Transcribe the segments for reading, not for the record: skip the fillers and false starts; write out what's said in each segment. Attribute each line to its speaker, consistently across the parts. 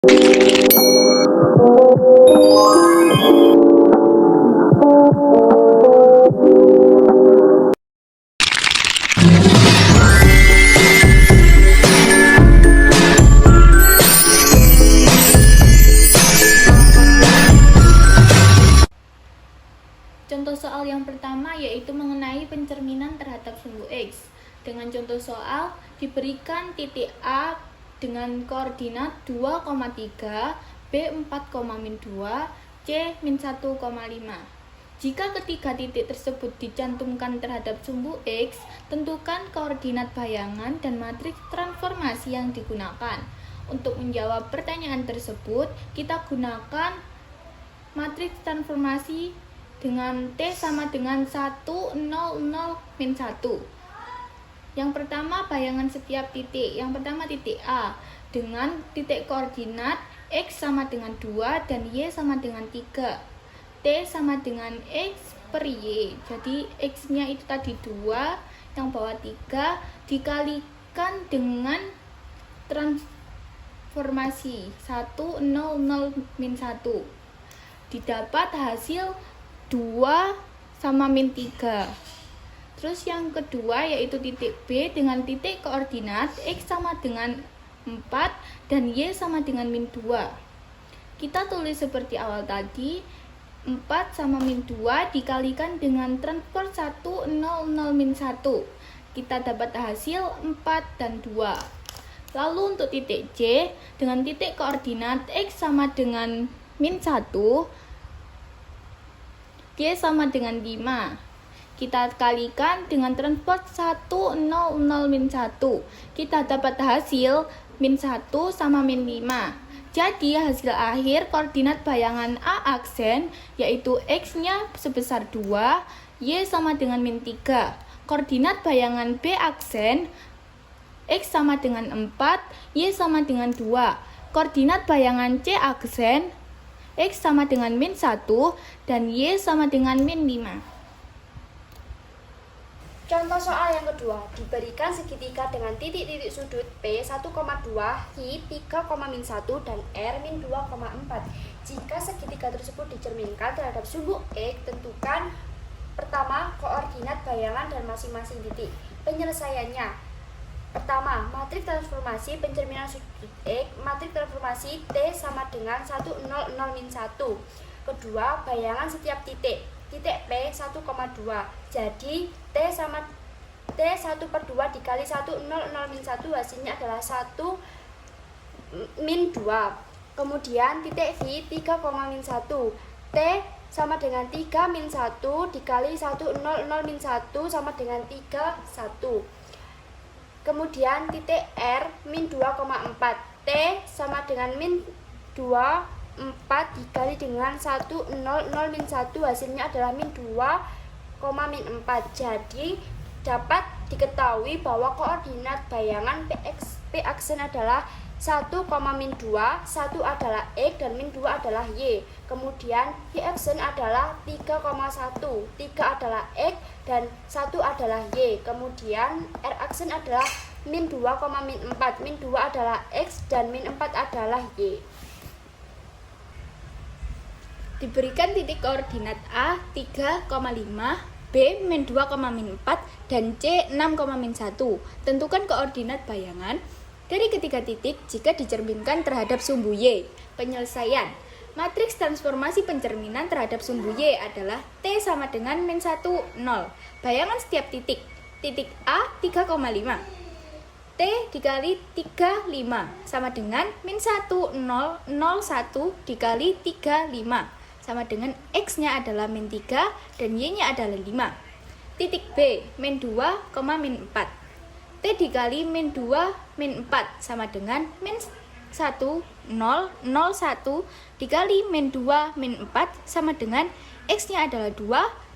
Speaker 1: Contoh soal yang pertama yaitu mengenai pencerminan terhadap sumbu X. Dengan contoh soal, diberikan titik A dengan koordinat 2,3, B 4,-2, C -1,5. Jika ketiga titik tersebut dicantumkan terhadap sumbu X, tentukan koordinat bayangan dan matriks transformasi yang digunakan. Untuk menjawab pertanyaan tersebut, kita gunakan matriks transformasi dengan T sama dengan 1, 0, 0, min 1. Yang pertama, bayangan setiap titik. Yang pertama titik A dengan titik koordinat X sama dengan 2 dan Y sama dengan 3. T sama dengan X per Y. Jadi X-nya itu tadi 2, yang bawah 3, dikalikan dengan transformasi 1, 0, 0, min 1. Didapat hasil 2 sama min 3. Terus yang kedua yaitu titik B dengan titik koordinat X sama dengan 4 dan Y sama dengan min 2. Kita tulis seperti awal tadi, 4 sama min 2 dikalikan dengan transport 1, 0, 0, min 1. Kita dapat hasil 4 dan 2. Lalu untuk titik C dengan titik koordinat X sama dengan min 1, Y sama dengan 5. Kita kalikan dengan transport 1, 0, 0, min 1. Kita dapat hasil min 1 sama min 5. Jadi hasil akhir koordinat bayangan A aksen yaitu X-nya sebesar 2, Y sama dengan min 3. Koordinat bayangan B aksen X sama dengan 4, Y sama dengan 2. Koordinat bayangan C aksen X sama dengan min 1 dan Y sama dengan min 5.
Speaker 2: Contoh soal yang kedua, diberikan segitiga dengan titik-titik sudut P 1,2, Hi 3,-1 dan R min 2,4. Jika segitiga tersebut dicerminkan terhadap sumbu X, tentukan pertama koordinat bayangan dan masing-masing titik. Penyelesaiannya: pertama, matriks transformasi pencerminan sudut X, matriks transformasi T sama dengan 1, 0, 0, min 1. Kedua, bayangan setiap titik. Titik P 1,2. Jadi T 1/2 dikali 1, 0, 0, min 1 hasilnya adalah 1 min 2. Kemudian titik V 3,-1. T sama dengan 3 min 1 dikali 1, 0, 0, min 1 sama dengan 3, 1. Kemudian titik R min 2,4. T sama dengan min 2, 4 dikali dengan 1, 0, 0, min 1 hasilnya adalah min 2, min 4. Jadi dapat diketahui bahwa koordinat bayangan P aksen adalah 1, min 2, 1 adalah X dan min 2 adalah Y. Kemudian Y aksen adalah 3,1, 3 adalah X dan 1 adalah Y. Kemudian R aksen adalah min 2, min 4, min 2 adalah X dan min 4 adalah Y.
Speaker 1: Diberikan titik koordinat A 3,5, B min 2, min 4 dan C 6, min 1. Tentukan koordinat bayangan dari ketiga titik jika dicerminkan terhadap sumbu Y. Penyelesaian: matriks transformasi pencerminan terhadap sumbu Y adalah T sama dengan min 1, 0. Bayangan setiap titik. Titik A 3,5. T dikali 3, 5 sama dengan min 1, 0, 0, 1 dikali 3, 5 sama dengan X-nya adalah min 3 dan Y-nya adalah 5. Titik B min 2, min 4. T dikali min 2, min 4 sama dengan min 1, 0, 0, 1 dikali min 2, min 4 sama dengan X-nya adalah 2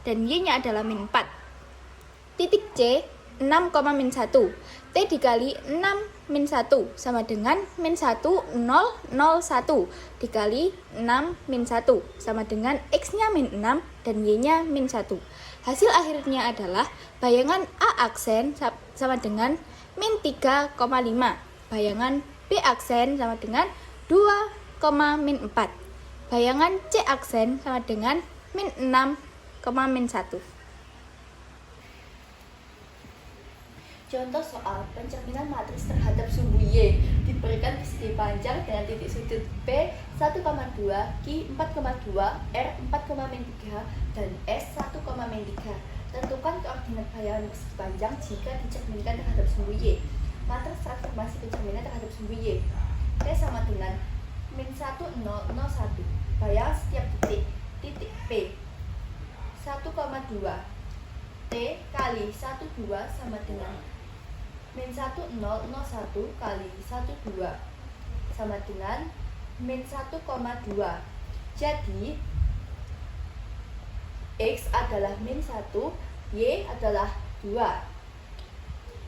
Speaker 1: dan Y-nya adalah min 4. Titik C 6, min 1. T dikali 6, min 1 sama dengan min 1, 0, 0, 1 dikali 6, min 1 sama dengan X-nya min 6 dan Y-nya min 1. Hasil akhirnya adalah bayangan A aksen sama dengan min 3,5. Bayangan B aksen sama dengan 2, min 4. Bayangan C aksen sama dengan min 6, min 1.
Speaker 3: Contoh soal pencerminan matriks terhadap sumbu Y diberikan persegi panjang dengan titik sudut P 1,2, Q 4,2, R 4,3, dan S 1,3. Tentukan koordinat bayangan persegi panjang jika dicerminkan terhadap sumbu Y. Matriks transformasi pencerminan terhadap sumbu Y. T sama dengan min 1, 0, 0, 1. Bayangan setiap titik P 1,2. T kali 1, 2 sama dengan min 1, 0, 0, 1 kali 1, 2 sama dengan min 1,2. Jadi X adalah min 1, Y adalah 2.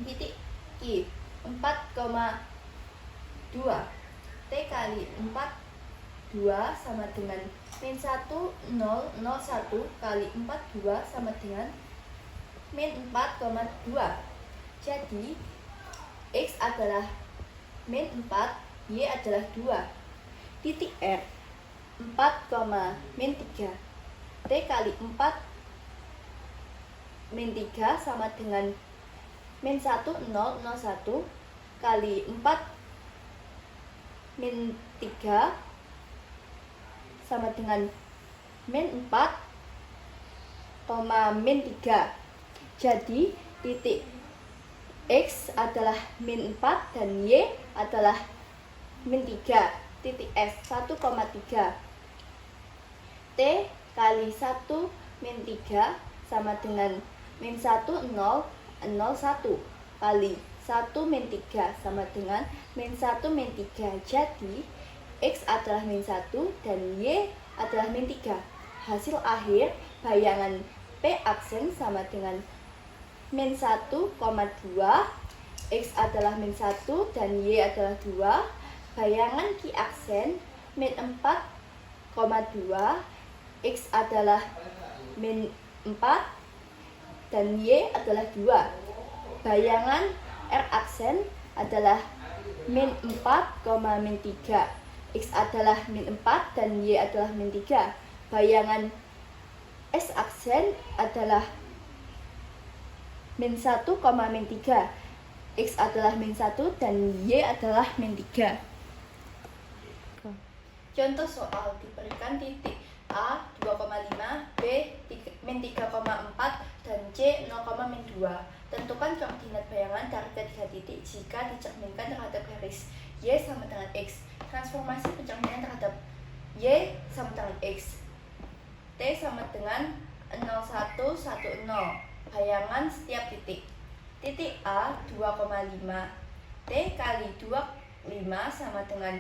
Speaker 3: Titik Q 4,2. T kali 4, 2 sama dengan min 1, 0, 0, 1 kali 4, 2 sama dengan min 4,2. Jadi X adalah min 4, Y adalah 2. Titik R 4, min 3. T kali 4 min 3 sama dengan min 1, 0, 0, 1 kali 4 min 3 sama dengan min 4, min 3. Jadi titik X adalah min 4 dan Y adalah min 3. Titik S 1,3. T kali 1 min 3 sama dengan min 1, 0, 0, 1 kali 1 min 3 sama dengan min 1, min 3. Jadi X adalah min 1 dan Y adalah min 3. Hasil akhir bayangan P aksen sama dengan min 1,2. X adalah min 1 dan Y adalah 2. Bayangan Q aksen min 4,2. X adalah min 4 dan Y adalah 2. Bayangan R aksen adalah min 4, min 3. X adalah min 4 dan Y adalah min 3. Bayangan S aksen adalah min 1, min 3. X adalah min 1 dan Y adalah min 3. Contoh soal diberikan titik A 2,5, B min 3,4 dan C 0, min 2. Tentukan koordinat bayangan dari ketiga titik jika dicerminkan terhadap garis Y sama dengan X. Transformasi pencerminan terhadap Y sama dengan X. T sama dengan 0, 1, 1, 0. Bayangan setiap titik. Titik A 2,5. T kali 25 sama dengan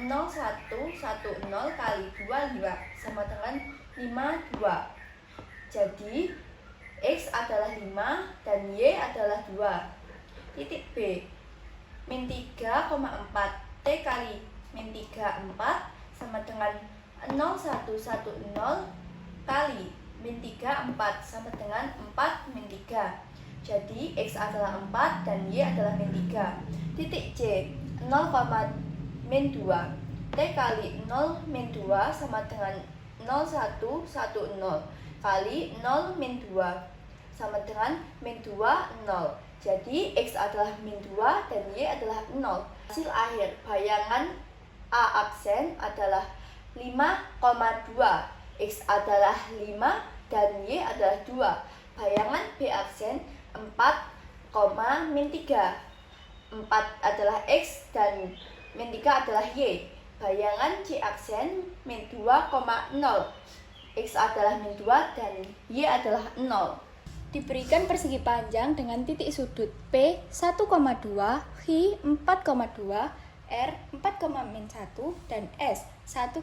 Speaker 3: 0, 1, 1, 0 kali 25 sama dengan 5, 2. Jadi X adalah 5 dan Y adalah 2. Titik B min 3,4. T kali min 3, 4 sama dengan 0, 1, 1, 0 kali min 3, 4 sama dengan 4, min 3. Jadi X adalah 4 dan Y adalah min 3. Titik C 0, min 2. T kali 0, min 2 sama dengan 0, 1, 1, 0 kali 0, min 2 sama dengan min 2, 0. Jadi X adalah min 2 dan Y adalah 0. Hasil akhir bayangan A aksen adalah 5,2. X adalah 5 dan Y adalah 2. Bayangan B aksen 4, min 3. 4 adalah X dan min 3 adalah Y. Bayangan C aksen min 2,0. X adalah min 2 dan Y adalah 0.
Speaker 1: Diberikan persegi panjang dengan titik sudut P 1,2, Q 4,2, R 4,-1 dan S 1,-1.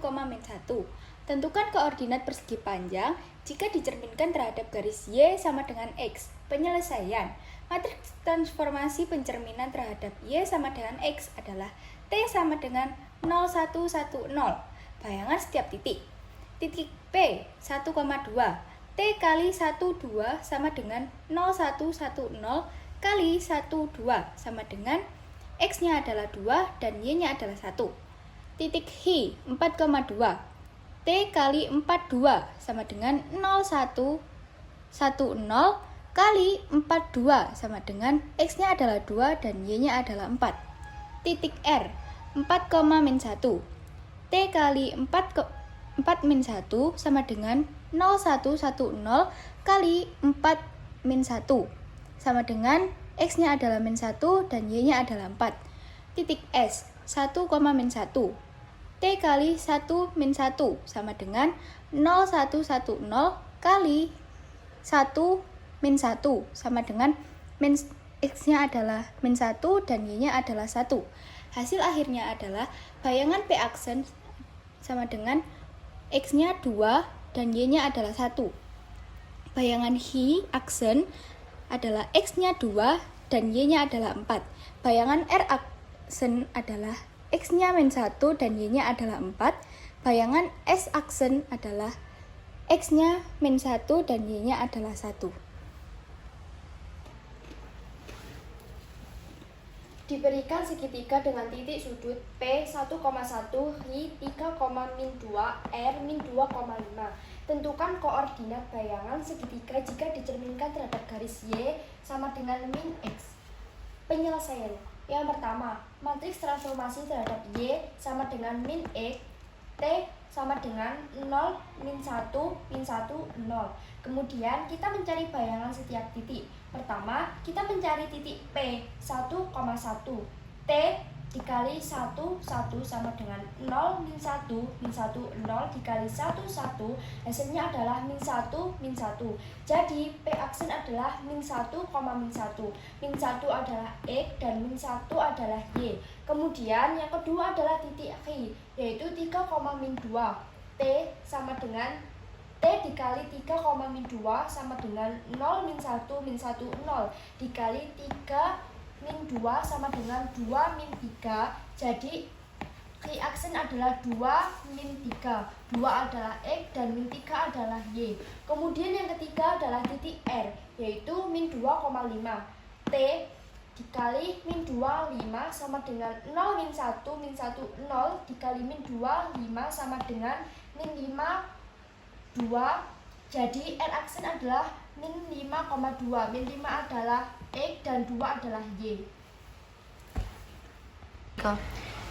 Speaker 1: Tentukan koordinat persegi panjang jika dicerminkan terhadap garis Y sama dengan X. Penyelesaian. Matriks transformasi pencerminan terhadap Y sama dengan X adalah T sama dengan 0, 1, 1, 0. Bayangan setiap titik. Titik P 1,2. T kali 1, 2 sama dengan 0, 1, 1, 0 kali 1, 2 sama dengan X-nya adalah 2 dan Y-nya adalah 1. Titik H 4,2. T kali 42 sama dengan 0110 kali 42 sama dengan X-nya adalah 2 dan Y-nya adalah 4. Titik R 4,-1. T kali 4-1 sama dengan 0110 kali 4-1 sama dengan X-nya adalah -1 dan Y-nya adalah 4. Titik S 1,-1. T kali 1-1 sama dengan 0110 kali 1-1 sama dengan X-nya adalah -1 dan Y-nya adalah 1. Hasil akhirnya adalah bayangan P aksen sama dengan X-nya 2 dan Y-nya adalah 1. Bayangan H aksen adalah X-nya 2 dan Y-nya adalah 4. Bayangan R aksen adalah X-nya -1 dan Y-nya adalah 4. Bayangan S aksen adalah X-nya -1 dan Y-nya adalah 1.
Speaker 2: Diberikan segitiga dengan titik sudut P 1,1, Ri 3,-2, R -2,5. Tentukan koordinat bayangan segitiga jika dicerminkan terhadap garis Y sama dengan min X. Penyelesaian. Yang pertama, matriks transformasi terhadap Y sama dengan min X, T sama dengan 0, -1, -1, 0. Kemudian kita mencari bayangan setiap titik. Pertama, kita mencari titik P 1,1. T dikali 1, 1 sama dengan 0, -1, -1, 0 dikali 1, 1. Hasilnya adalah -1, -1. Jadi P aksen adalah -1, -1. -1 adalah X dan -1 adalah Y. Kemudian yang kedua adalah titik Q, yaitu 3,-2. T sama dengan T dikali 3,-2 sama dengan 0, -1, -1, 0 dikali 3-2 sama dengan 2-3. Jadi Q aksen adalah 2-3. 2 adalah X dan -3 adalah Y. Kemudian yang ketiga adalah titik R, yaitu -2,5. T dikali -2, 5 sama dengan 0, -1, -1, 0 dikali -2, 5 sama dengan -5, 2. Jadi R aksen adalah -5,2. -5 adalah X dan 2 adalah Y.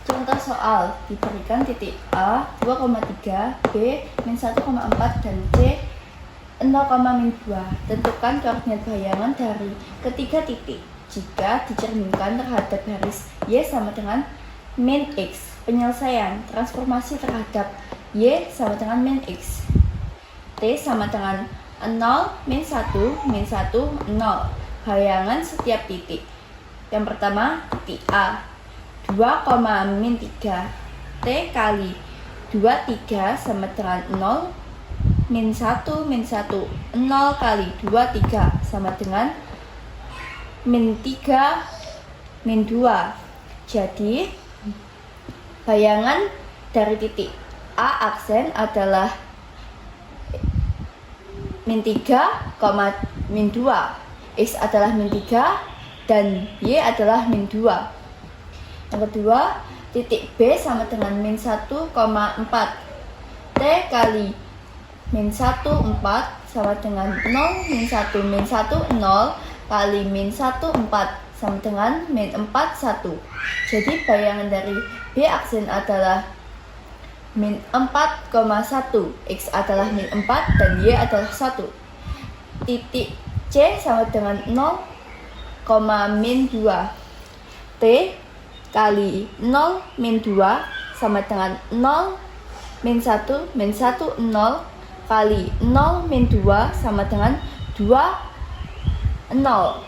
Speaker 3: Contoh soal, diberikan titik A 2,3, B -1,4 dan C 0,-2. Tentukan koordinat bayangan dari ketiga titik jika dicerminkan terhadap garis Y sama dengan min X. Penyelesaian transformasi terhadap Y sama dengan min X. T sama dengan 0, -1, -1, 0. Bayangan setiap titik. Yang pertama, titik A 2,-3. T kali 23 sama dengan 0, -1, -1, 0 kali 23 sama dengan -3, -2. Jadi bayangan dari titik A aksen adalah -3, -2. X adalah -3 dan Y adalah -2. Yang kedua, titik B sama dengan -1,4. T kali -1,4 sama dengan 0, -1, -1, 0 kali -1,4 sama dengan -4, 1. Jadi bayangan dari B aksen adalah -4,1. X adalah -4 dan Y adalah 1. Titik C sama dengan 0,-2. T kali 0-2 sama dengan 0, -1, -1, 0 kali 0-2 sama dengan 2, 0.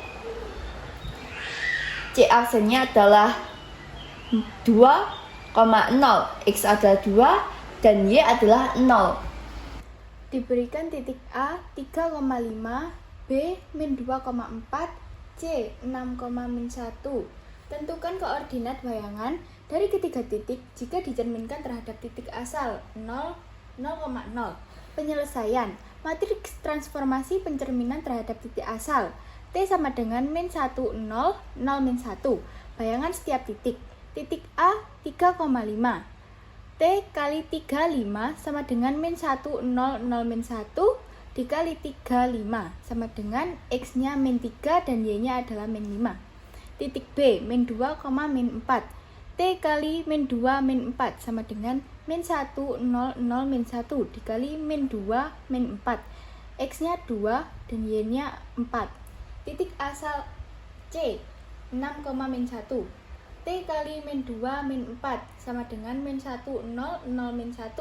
Speaker 3: C aksennya adalah 2,0. X adalah 2 dan Y adalah 0.
Speaker 1: Diberikan titik A 3,5, B -2,4, C 6,-1. Tentukan koordinat bayangan dari ketiga titik jika dicerminkan terhadap titik asal 0, 0,0. Penyelesaian. Matriks transformasi pencerminan terhadap titik asal. T sama dengan -1, 0, 0, -1. Bayangan setiap titik. Titik A 3,5. T kali 35 sama dengan min 1, 0, 0, min 1 dikali 35 sama dengan X-nya min 3 dan Y-nya adalah min 5. Titik B, min 2, min 4. T kali min 2, min 4 sama dengan min 1, 0, 0, min 1 dikali min 2, min 4. X-nya 2 dan Y-nya 4. Titik asal C, 6, min 1. T kali min 2, min 4 sama dengan min 1, 0, 0, min 1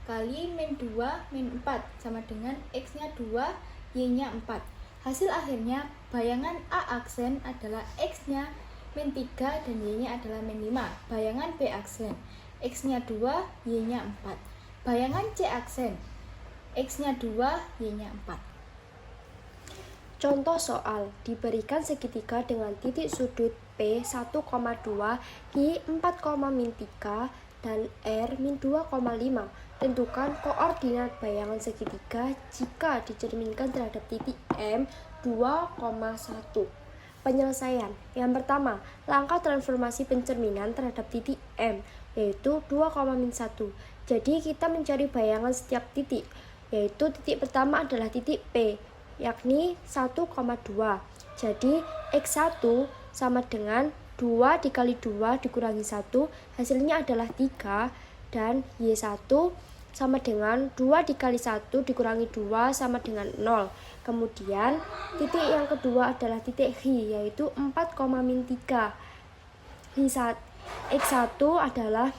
Speaker 1: kali min 2, min 4 sama dengan X-nya 2, Y-nya 4. Hasil akhirnya bayangan A aksen adalah X-nya min 3 dan Y-nya adalah min 5. Bayangan B aksen X-nya 2, Y-nya 4. Bayangan C aksen X-nya 2, Y-nya 4.
Speaker 2: Contoh soal, diberikan segitiga dengan titik sudut P 1,2, I 4,-3, dan R min 2,5. Tentukan koordinat bayangan segitiga jika dicerminkan terhadap titik M 2,1. Penyelesaian. Yang pertama, langkah transformasi pencerminan terhadap titik M, yaitu 2,-1. Jadi kita mencari bayangan setiap titik, yaitu titik pertama adalah titik P, yakni 1,2. Jadi X1 sama dengan 2 dikali 2 dikurangi 1, hasilnya adalah 3, dan Y1 sama dengan 2 dikali 1 dikurangi 2 sama dengan 0. Kemudian titik yang kedua adalah titik H, yaitu 4,-3. X1 adalah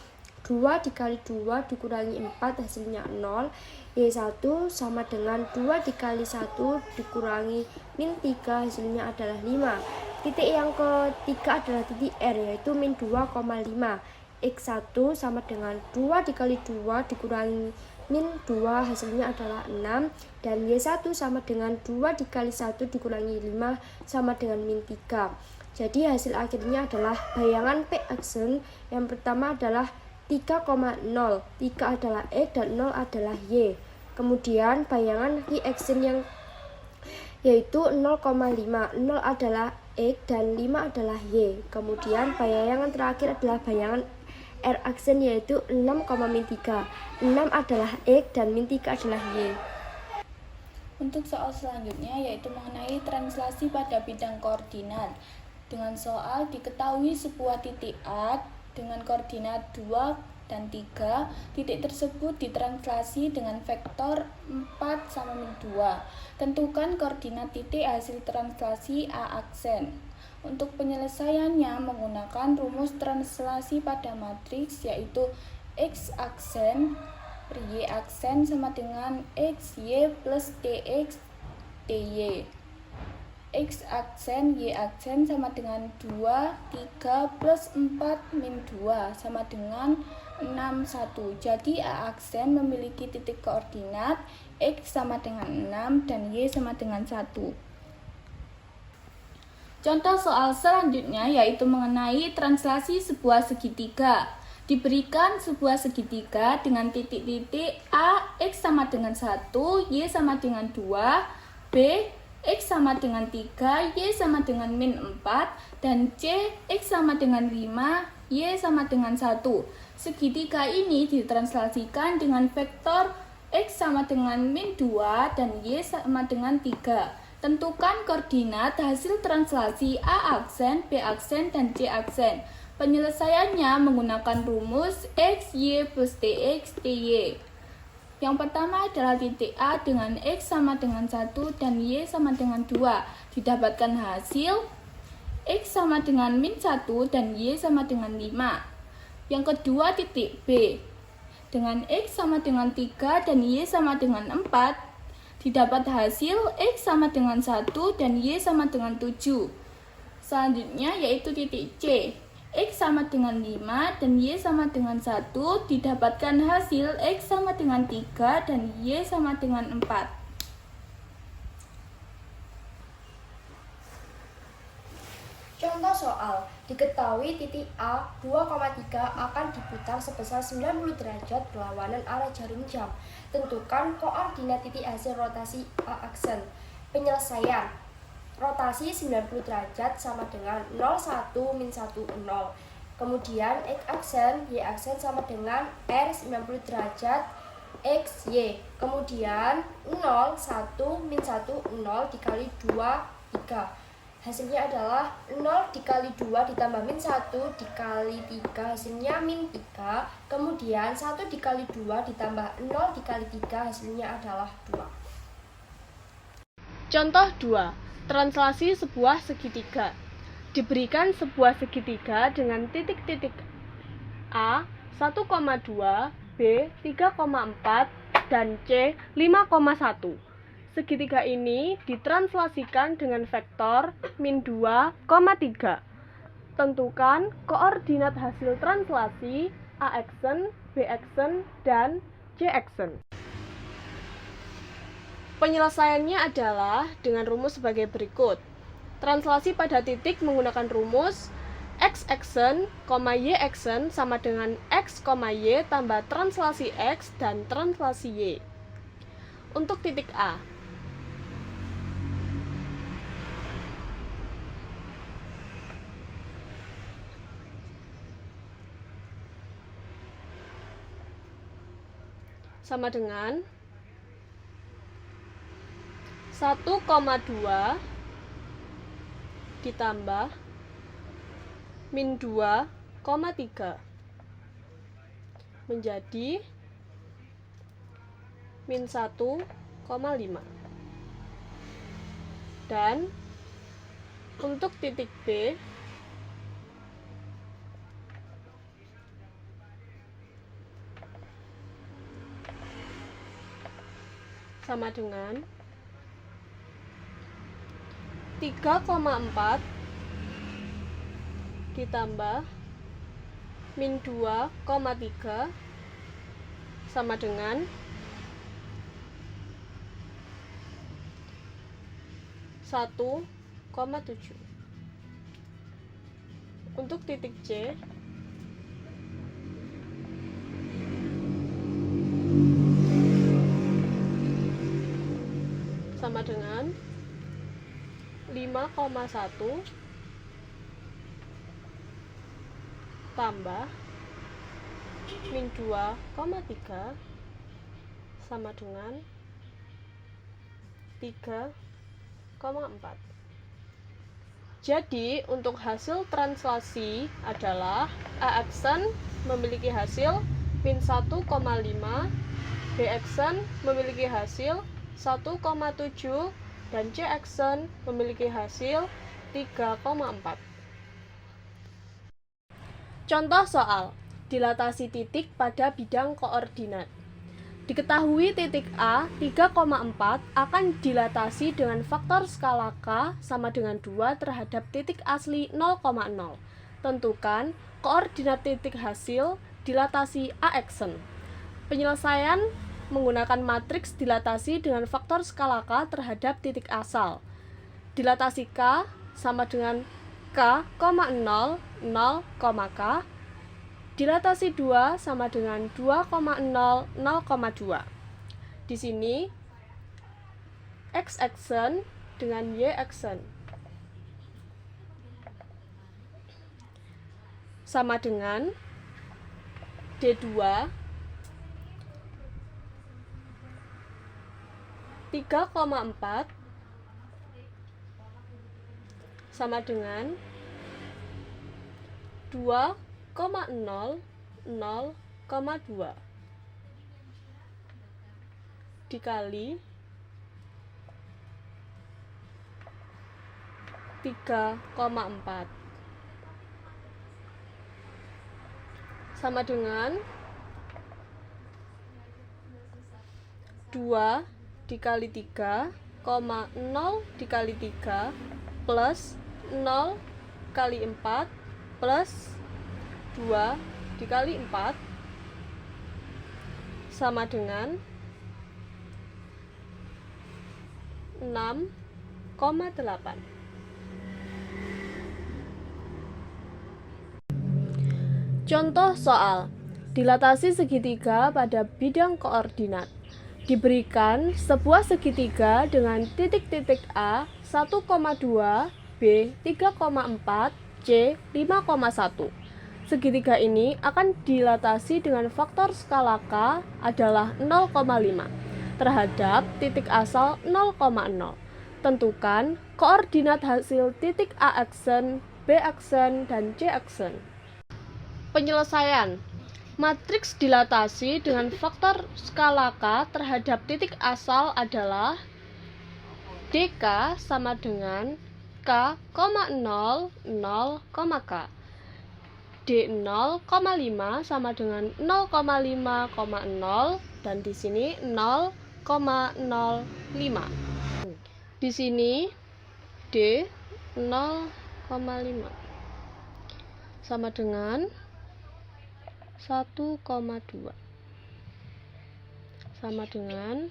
Speaker 2: 2 dikali 2 dikurangi 4, hasilnya 0. Y1 sama dengan 2 dikali 1 dikurangi min 3, hasilnya adalah 5. Titik yang ketiga adalah titik R, yaitu min 2,5. X1 sama dengan 2 dikali 2 dikurangi min 2, hasilnya adalah 6. Dan Y1 sama dengan 2 dikali 1 dikurangi 5 sama dengan min 3. Jadi hasil akhirnya adalah bayangan P aksen yang pertama adalah 3,0. 3 adalah X dan 0 adalah Y. Kemudian bayangan Y aksen yang yaitu 0,5. 0 adalah X dan 5 adalah Y. Kemudian bayangan terakhir adalah bayangan R aksen yaitu 6,-3. 6 adalah X dan min 3 adalah Y.
Speaker 1: Untuk soal selanjutnya yaitu mengenai translasi pada bidang koordinat. Dengan soal diketahui sebuah titik A dengan koordinat 2 dan 3, titik tersebut ditranslasi dengan vektor 4 sama min 2. Tentukan koordinat titik hasil translasi A aksen. Untuk penyelesaiannya menggunakan rumus translasi pada matriks yaitu X aksen per Y aksen sama dengan XY plus TX TY. X aksen Y aksen sama dengan 2, 3 plus 4 min 2 sama dengan 6, 1. Jadi A aksen memiliki titik koordinat X sama dengan 6 dan Y sama dengan 1. Contoh soal selanjutnya yaitu mengenai translasi sebuah segitiga. Diberikan sebuah segitiga dengan titik-titik A, X sama dengan 1, Y sama dengan 2, B, X sama dengan 3, Y sama dengan min 4, dan C, X sama dengan 5, Y sama dengan 1. Segitiga ini ditranslasikan dengan vektor X sama dengan min 2 dan Y sama dengan 3. Tentukan koordinat hasil translasi A aksen, B aksen, dan C aksen. Penyelesaiannya menggunakan rumus X, Y plus TX, TY. Yang pertama adalah titik A dengan X sama dengan 1 dan Y sama dengan 2. Didapatkan hasil X sama dengan min 1 dan Y sama dengan 5. Yang kedua titik B dengan X sama dengan 3 dan Y sama dengan 4. Didapat hasil X sama dengan 1 dan Y sama dengan 7. Selanjutnya yaitu titik C. X sama dengan 5 dan Y sama dengan 1, didapatkan hasil X sama dengan 3 dan Y sama dengan 4.
Speaker 2: Contoh soal, diketahui titik A 2,3 akan diputar sebesar 90 derajat berlawanan arah jarum jam. Tentukan koordinat titik hasil rotasi A aksen. Penyelesaian. Rotasi 90 derajat sama dengan 0, 1, min 1, 0. Kemudian X aksen, Y aksen sama dengan R 90 derajat X, Y. Kemudian 0, 1, min 1, 0 dikali 2, 3. Hasilnya adalah 0 dikali 2 ditambah min 1 dikali 3, hasilnya min 3. Kemudian 1 dikali 2 ditambah 0 dikali 3, hasilnya adalah 2.
Speaker 4: Contoh 2. Translasi sebuah segitiga. Diberikan sebuah segitiga dengan titik-titik A 1,2, B 3,4, dan C 5,1. Segitiga ini ditranslasikan dengan vektor min 2, 3. Tentukan koordinat hasil translasi A aksen, B aksen, dan C aksen. Penyelesaiannya adalah dengan rumus sebagai berikut. Translasi pada titik menggunakan rumus X aksen, Y aksen sama dengan X, Y tambah translasi X dan translasi Y. Untuk titik A, sama dengan 1,2 ditambah min 2,3 menjadi min 1,5. Dan untuk titik B, sama dengan 3,4 ditambah min 2,3 sama dengan 1,7. Untuk titik C, sama dengan 5,1 tambah min 2,3 sama dengan 3,4. Jadi untuk hasil translasi adalah A aksen memiliki hasil min 1,5, B aksen memiliki hasil 1,7, dan C aksen memiliki hasil 3,4. Contoh soal, dilatasi titik pada bidang koordinat. Diketahui titik A 3,4 akan dilatasi dengan faktor skala K sama dengan 2 terhadap titik asli 0,0. Tentukan koordinat titik hasil dilatasi A aksen. Penyelesaian menggunakan matriks dilatasi dengan faktor skala K terhadap titik asal. Dilatasi K sama dengan K, 0, 0, K. Dilatasi 2 sama dengan 2,0, 0,2. Di sini X aksen dengan Y aksen sama dengan D2 3,4 sama dengan 2,0, 0,2 dikali 3,4 sama dengan 2 dikali 3, 0 dikali 3 plus 0 kali 4 plus 2 dikali 4 sama dengan 6,8. Contoh soal, dilatasi segitiga pada bidang koordinat. Diberikan sebuah segitiga dengan titik-titik A 1,2, B 3,4, C 5,1. segitiga ini akan dilatasi dengan faktor skala K adalah 0,5 terhadap titik asal 0,0. Tentukan koordinat hasil titik A aksen, B aksen, dan C aksen. Penyelesaian. Matriks dilatasi dengan faktor skala K terhadap titik asal adalah DK sama dengan K, 0, 0, K. D0,5 sama dengan 0,5,0 dan di sini 0,05. Di sini D 0,5 sama dengan 1,2 sama dengan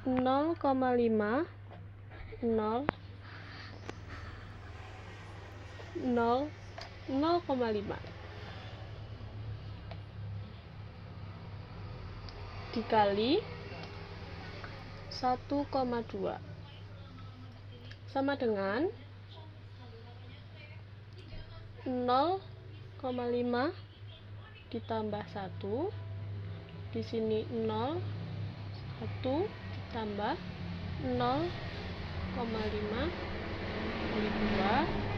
Speaker 4: 0,5 0 0,5 dikali 1,2 sama dengan 0,5 ditambah 1, di sini 0, 1 ditambah 0,5 kali 2,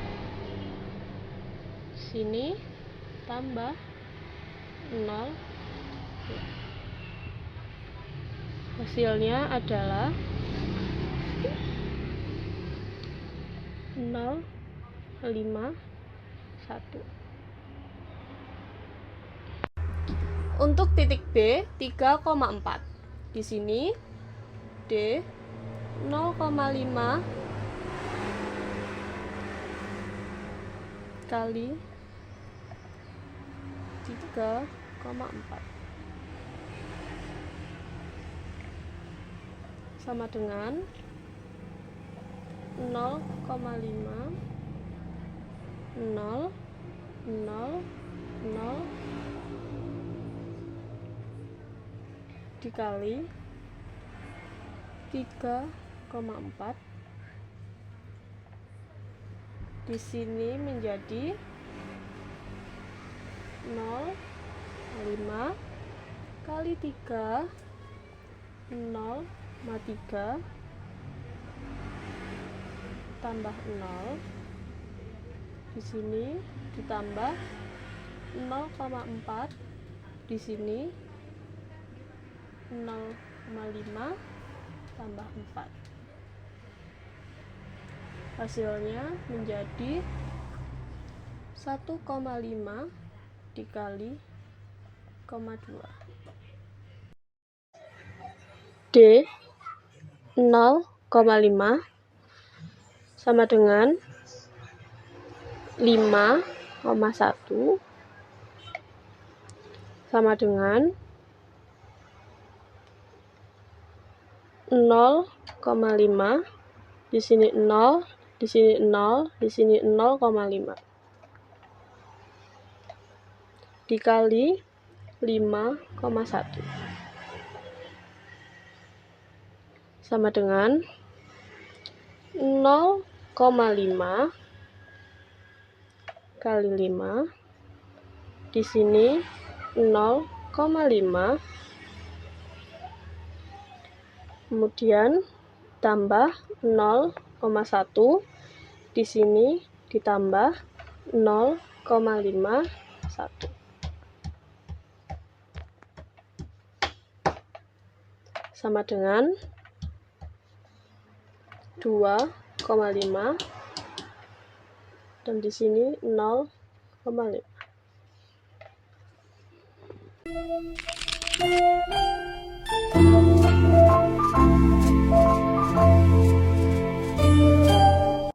Speaker 4: sini tambah 0. Hasilnya adalah 0,51. Untuk titik B 3,4. Di sini D 0,5 kali 3,4 sama dengan 0,5 0 0 0 dikali 3,4, di sini menjadi 0,5 kali 3, 0,3 tambah 0, di sini ditambah 0,4, di sini 0,5 tambah 4. Hasilnya menjadi 1,5 dikali 0,2. D 0,5 sama dengan 5,1 sama dengan 0,5, di sini 0, di sini 0, di sini 0,5 dikali 5,1 sama dengan 0,5 kali 5, di sini 0,5, kemudian tambah 0,1, di sini ditambah 0,51 sama dengan 2,5 dan di sini 0,5.